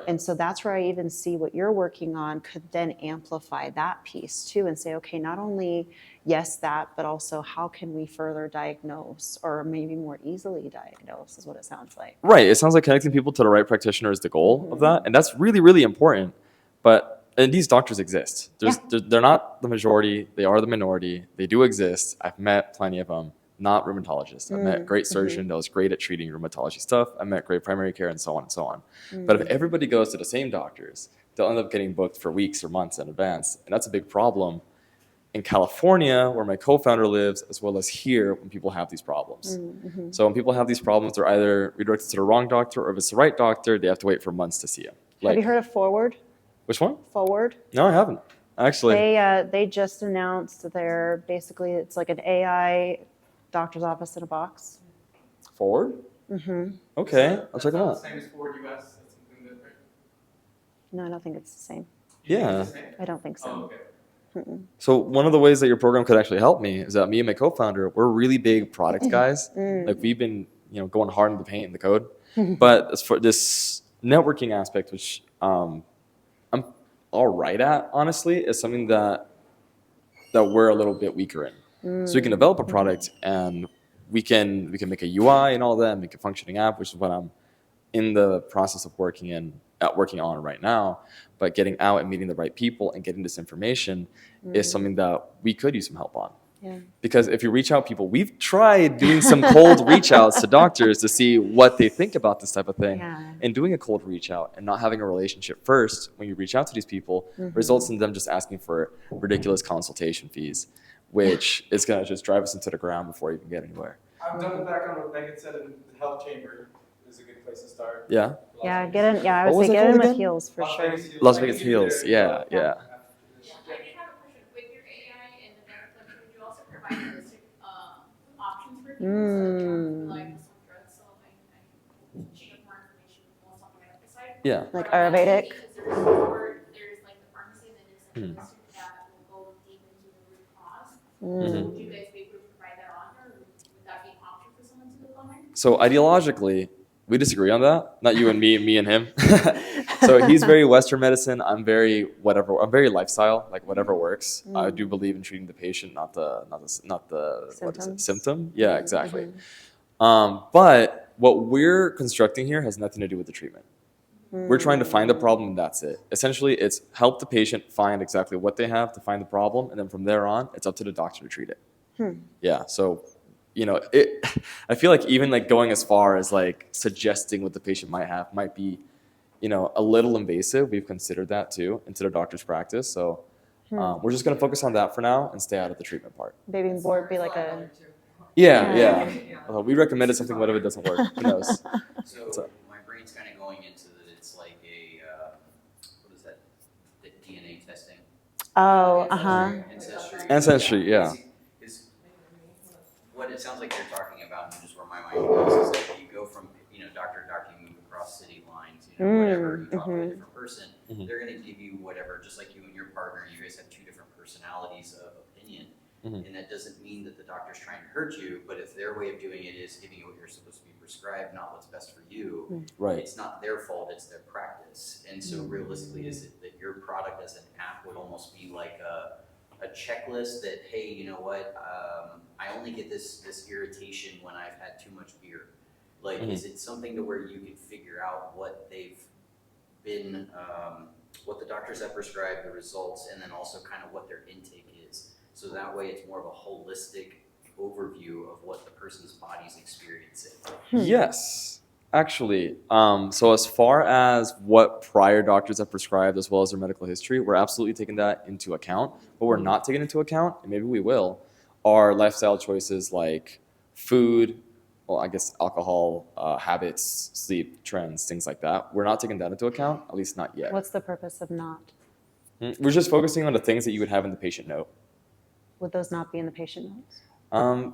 And so that's where I even see what you're working on could then amplify that piece too and say, okay, not only yes that, but also how can we further diagnose or maybe more easily diagnose is what it sounds like. Right. It sounds like connecting people to the right practitioner is the goal of that. And that's really, really important. And these doctors exist. They're not the majority. They are the minority. They do exist. I've met plenty of them. not rheumatologists. I met great surgeon that was great at treating rheumatology stuff. I met great primary care and so on and so on. But if everybody goes to the same doctors, they'll end up getting booked for weeks or months in advance. And that's a big problem in California, where my co-founder lives, as well as here when people have these problems. So when people have these problems, they're either redirected to the wrong doctor, or if it's the right doctor, they have to wait for months to see him. Have you heard of Forward? Which one? Forward. No, I haven't. Actually. They just announced that they're basically, it's like an AI doctor's office in a box. Forward? Okay, I'll check them out. Same as Ford US. That's something that, right? No, I don't think it's the same. Yeah. I don't think so. Oh, okay. So one of the ways that your program could actually help me is that me and my co-founder, we're really big product guys. Like we've been, going hard in the paint and the code. But as for this networking aspect, which I'm all right at, honestly, is something that we're a little bit weaker in. So we can develop a product and we can make a UI and all that, and make a functioning app, which is what I'm in the process of working on right now. But getting out and meeting the right people and getting this information is something that we could use some help on. Yeah. Because if you reach out people, we've tried doing some cold reach outs to doctors to see what they think about this type of thing. Yeah. And doing a cold reach out and not having a relationship first when you reach out to these people results in them just asking for ridiculous consultation fees, which is going to just drive us into the ground before you can get anywhere. I'm double back on what Megan said, in the health chamber is a good place to start. Yeah. Yeah, get in. Yeah, I What would was say it get in called with again? heels for sure. Las Vegas Heels. Yeah. I did have a question. With your AI and the mentorship, would you also provide holistic options for people? Like some drugs, so I get more information on something like beside. Yeah. Like Ayurvedic. There's like the pharmacy, and then there's like holistic that will go deep into the root cause. Would you guys be able to provide that on, or would that be an option for someone to look on there? So ideologically, we disagree on that. Not you and me and him. So he's very Western medicine. I'm very whatever. I'm very lifestyle, like whatever works. I do believe in treating the patient, not the what is it, Symptoms. symptom? Yeah, exactly. But what we're constructing here has nothing to do with the treatment. We're trying to find the problem, and that's it. Essentially, it's help the patient find exactly what they have to find the problem, and then from there on, it's up to the doctor to treat it. Yeah. So, I feel like even like going as far as like suggesting what the patient might have might be, a little invasive. We've considered that too into the doctor's practice. So we're just going to focus on that for now and stay out of the treatment part. Baby board be like a. Yeah. We recommended something. What if it doesn't work? Who knows? So my brain's kind of going into that. It's like a what is that? The DNA testing. Oh, Ancestry. Yeah. Is what it sounds like you're talking about, and just where my mind goes is that you go from doctor to doctor, you move across city lines, whatever. You talk to a different person, they're going to give you whatever. Just like you and your partner, you guys have two different personalities of opinion. And that doesn't mean that the doctor's trying to hurt you, but if their way of doing it is giving you what you're supposed to be prescribed, not what's best for you, Right. it's not their fault, it's their practice. And so realistically, is it that your product as an app would almost be like a checklist that, hey, you know what, I only get this irritation when I've had too much beer. Like, is it something to where you can figure out what they've been, what the doctors have prescribed, the results, and then also kind of what their intake is? So that way it's more of a holistic overview of what the person's body's experiencing. Yes, actually. So as far as what prior doctors have prescribed as well as their medical history, we're absolutely taking that into account. What we're not taking into account, and maybe we will, are lifestyle choices like food, well, I guess alcohol, habits, sleep trends, things like that. We're not taking that into account, at least not yet. What's the purpose of not? We're just focusing on the things that you would have in the patient note. Would those not be in the patient notes?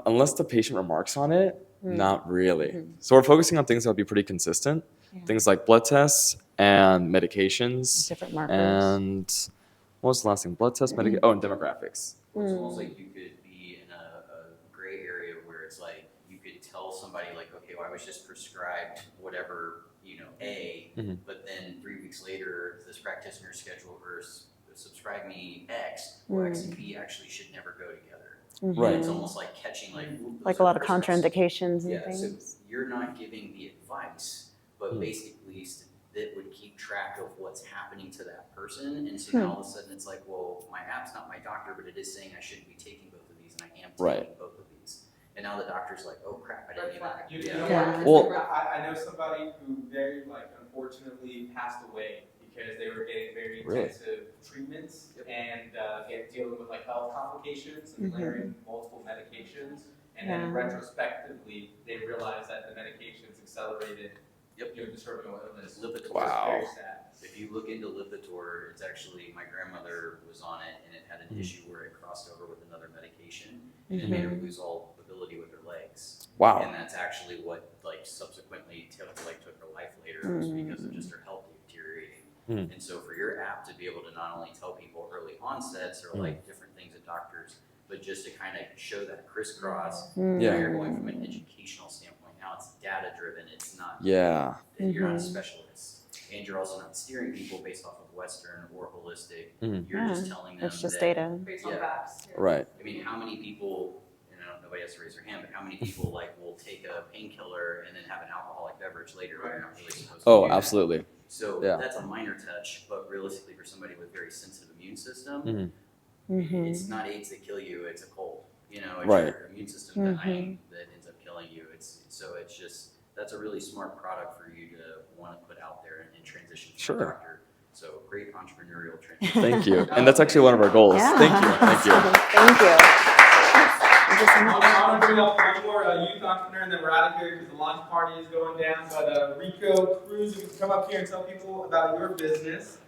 Unless the patient remarks on it, not really. So we're focusing on things that would be pretty consistent. Things like blood tests and medications. Different markers. And what was the last thing? Blood tests, and demographics. It's almost like you could be in a gray area where it's like you could tell somebody like, okay, well, I was just prescribed whatever, A, but then 3 weeks later, this practitioner scheduled or subscribe me X, well, X and B actually should never go together. Right. It's almost like catching Like a lot of contraindications and yeah, things. so you're not giving the advice, but basically that would keep track of what's happening to that person. And so now all of a sudden it's like, well, my app's not my doctor, but it is saying I shouldn't be taking both of these, and I am taking both of these. And now the doctor's like, oh crap, I didn't even. You know Yeah. what? Well- I know somebody who very unfortunately passed away because they were getting very Really? intensive treatments and dealing with health complications and layering multiple medications. And then Yeah. retrospectively, they realized that the medications accelerated this terminal illness. Lipitor Wow. is very sad. If you look into Lipitor, it's actually, my grandmother was on it and it had an issue where it crossed over with another medication and it made her lose all ability with her legs. Wow. And that's actually what subsequently took her life later was because of just her health deteriorating. And so for your app to be able to not only tell people early onsets or different things that doctors, but just to kind of show that crisscross, Yeah. you're going from an educational standpoint. Now it's data driven. It's not. Yeah. You're not specialists, and you're also not steering people based off of Western or holistic. You're just telling them It's just that, data. Based on Yeah. facts. Right. I mean, how many people? And I don't, nobody has to raise their hand, but how many people will take a painkiller and then have an alcoholic beverage later? When they're not really supposed to. Oh, do that? absolutely. So Yeah. that's a minor touch, but realistically, for somebody with very sensitive immune system, Mm-hmm. it's not AIDS that kill you; it's a cold. It's Right. your immune system dying that ends up killing you. It's just that's a really smart product for you to want to put out there and transition to Sure. a doctor. So great entrepreneurial transition. Thank you. And that's actually one of our goals. Yeah. Thank you. Thank you. Thank you. I want to bring up one more youth entrepreneur, and then we're out of here because the launch party is going down. But Rico Cruz, you can come up here and tell people about your business.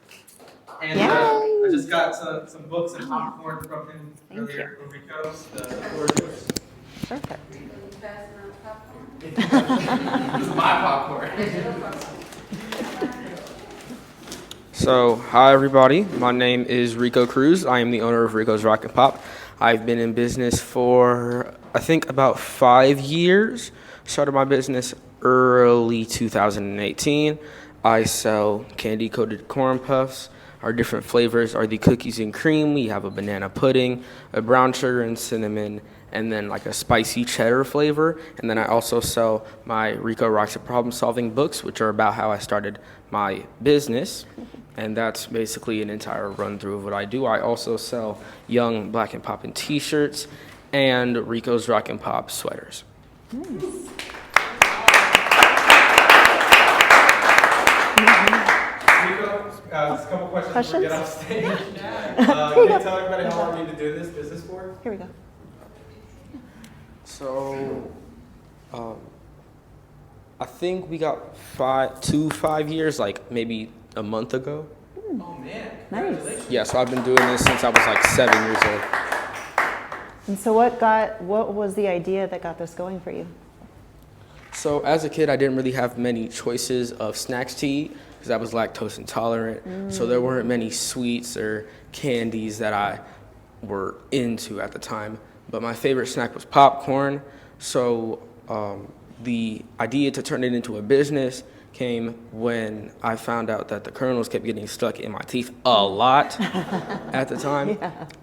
And I just got some books and popcorn from him earlier from Rico. The floor is yours. Perfect. This is my popcorn. So, hi everybody. My name is Rico Cruz. I am the owner of Rico's Rock and Pop. I've been in business for, I think, about 5 years. Started my business early 2018. I sell candy-coated corn puffs. Our different flavors are the cookies and cream. We have a banana pudding, a brown sugar and cinnamon, and then like a spicy cheddar flavor. And then I also sell my Rico Rocks and Problem Solving books, which are about how I started my business. And that's basically an entire run through of what I do. I also sell Young Black and Poppin' t-shirts and Rico's Rock and Pop sweaters. Rico, just a couple questions before we get off stage. Can you tell everybody how long you've been doing this business for? Here we go. So, I think we got 5 years, like maybe a month ago. Oh man, Nice. congratulations. Yeah, so I've been doing this since I was like 7 years old. And so what was the idea that got this going for you? So as a kid, I didn't really have many choices of snacks to eat because I was lactose intolerant. So there weren't many sweets or candies that I were into at the time. But my favorite snack was popcorn. So the idea to turn it into a business came when I found out that the kernels kept getting stuck in my teeth a lot at the time.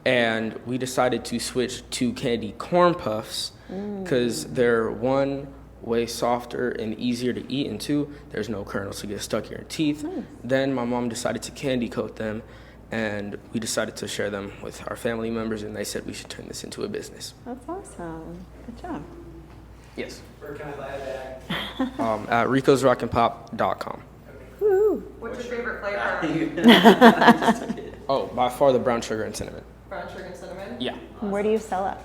And we decided to switch to candy corn puffs because they're one, way softer and easier to eat, and two, there's no kernels to get stuck in your teeth. Then my mom decided to candy coat them, and we decided to share them with our family members, and they said we should turn this into a business. That's awesome. Good job. Yes. Where can I buy that? At ricosrockandpop.com. What's your favorite flavor? Oh, by far the brown sugar and cinnamon. Brown sugar and cinnamon? Yeah. And where do you sell it?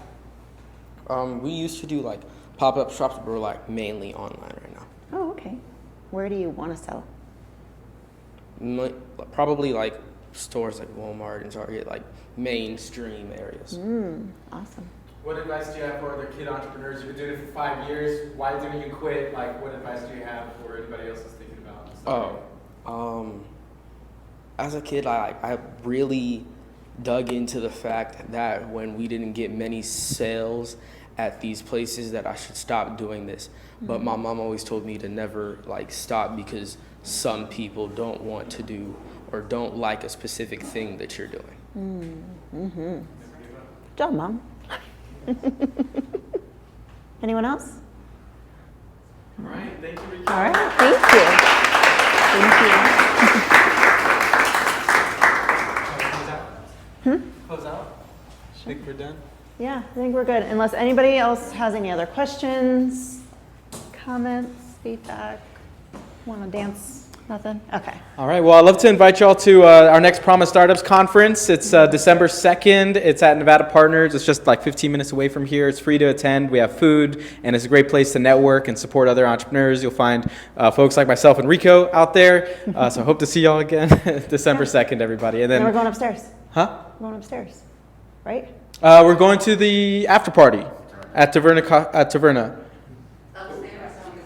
We used to do like pop-up shops, but we're like mainly online right now. Oh, okay. Where do you want to sell it? Probably like stores like Walmart and Target, like mainstream areas. Awesome. What advice do you have for other kid entrepreneurs? You've been doing it for 5 years. Why didn't you quit? Like, what advice do you have for anybody else that's thinking about starting? As a kid, I really dug into the fact that when we didn't get many sales at these places that I should stop doing this. But my mom always told me to never like stop because some people don't want to do or don't like a specific thing that you're doing. Good job, Mom. Anyone else? All right, thank you, Rico. All right, thank you. Thank Close out? you. Think we're done? Yeah, I think we're good. Unless anybody else has any other questions, comments, feedback, want to dance? Nothing? Okay. All right, well, I'd love to invite y'all to our next Promise Startups conference. It's December 2nd. It's at Nevada Partners. It's just like 15 minutes away from here. It's free to attend. We have food, and it's a great place to network and support other entrepreneurs. You'll find folks like myself and Rico out there. So I hope to see y'all again December 2nd, everybody. And Then then, we're going upstairs. huh? We're going upstairs, right? We're going to the after party at Taverna.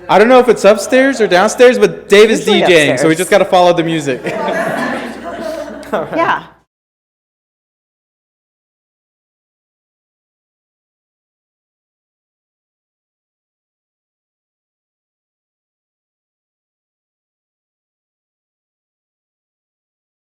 I don't know if it's upstairs or downstairs, but Dave is Usually DJing, so we upstairs. just got to follow the music. Yeah.